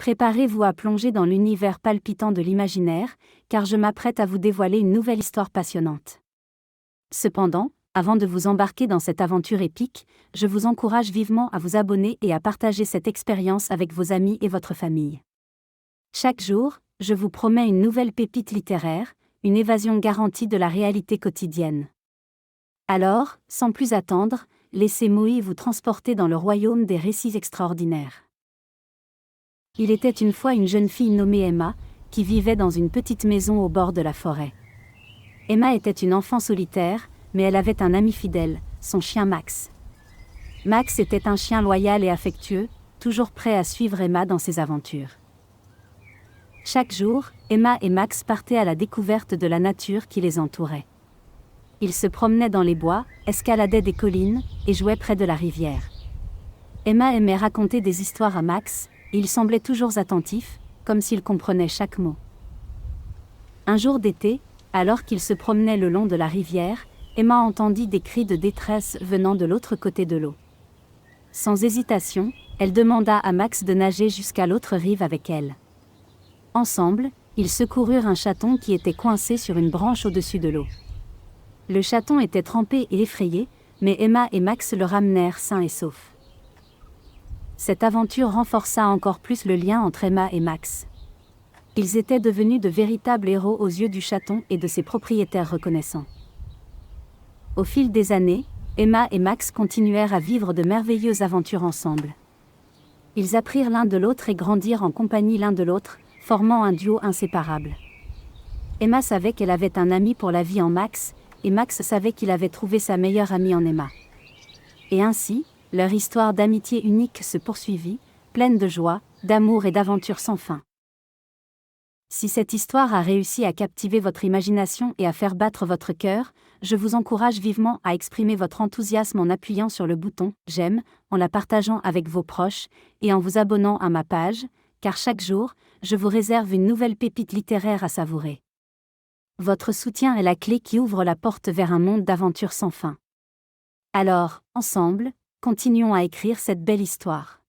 Préparez-vous à plonger dans l'univers palpitant de l'imaginaire, car je m'apprête à vous dévoiler une nouvelle histoire passionnante. Cependant, avant de vous embarquer dans cette aventure épique, je vous encourage vivement à vous abonner et à partager cette expérience avec vos amis et votre famille. Chaque jour, je vous promets une nouvelle pépite littéraire, une évasion garantie de la réalité quotidienne. Alors, sans plus attendre, laissez Moïse vous transporter dans le royaume des récits extraordinaires. Il était une fois une jeune fille nommée Emma, qui vivait dans une petite maison au bord de la forêt. Emma était une enfant solitaire, mais elle avait un ami fidèle, son chien Max. Max était un chien loyal et affectueux, toujours prêt à suivre Emma dans ses aventures. Chaque jour, Emma et Max partaient à la découverte de la nature qui les entourait. Ils se promenaient dans les bois, escaladaient des collines, et jouaient près de la rivière. Emma aimait raconter des histoires à Max, et il semblait toujours attentif, comme s'il comprenait chaque mot. Un jour d'été, alors qu'ils se promenaient le long de la rivière, Emma entendit des cris de détresse venant de l'autre côté de l'eau. Sans hésitation, elle demanda à Max de nager jusqu'à l'autre rive avec elle. Ensemble, ils secoururent un chaton qui était coincé sur une branche au-dessus de l'eau. Le chaton était trempé et effrayé, mais Emma et Max le ramenèrent sain et sauf. Cette aventure renforça encore plus le lien entre Emma et Max. Ils étaient devenus de véritables héros aux yeux du chaton et de ses propriétaires reconnaissants. Au fil des années, Emma et Max continuèrent à vivre de merveilleuses aventures ensemble. Ils apprirent l'un de l'autre et grandirent en compagnie l'un de l'autre, formant un duo inséparable. Emma savait qu'elle avait un ami pour la vie en Max, et Max savait qu'il avait trouvé sa meilleure amie en Emma. Et ainsi, leur histoire d'amitié unique se poursuivit, pleine de joie, d'amour et d'aventures sans fin. Si cette histoire a réussi à captiver votre imagination et à faire battre votre cœur, je vous encourage vivement à exprimer votre enthousiasme en appuyant sur le bouton « J'aime », en la partageant avec vos proches, et en vous abonnant à ma page, car chaque jour, je vous réserve une nouvelle pépite littéraire à savourer. Votre soutien est la clé qui ouvre la porte vers un monde d'aventures sans fin. Alors, ensemble, continuons à écrire cette belle histoire.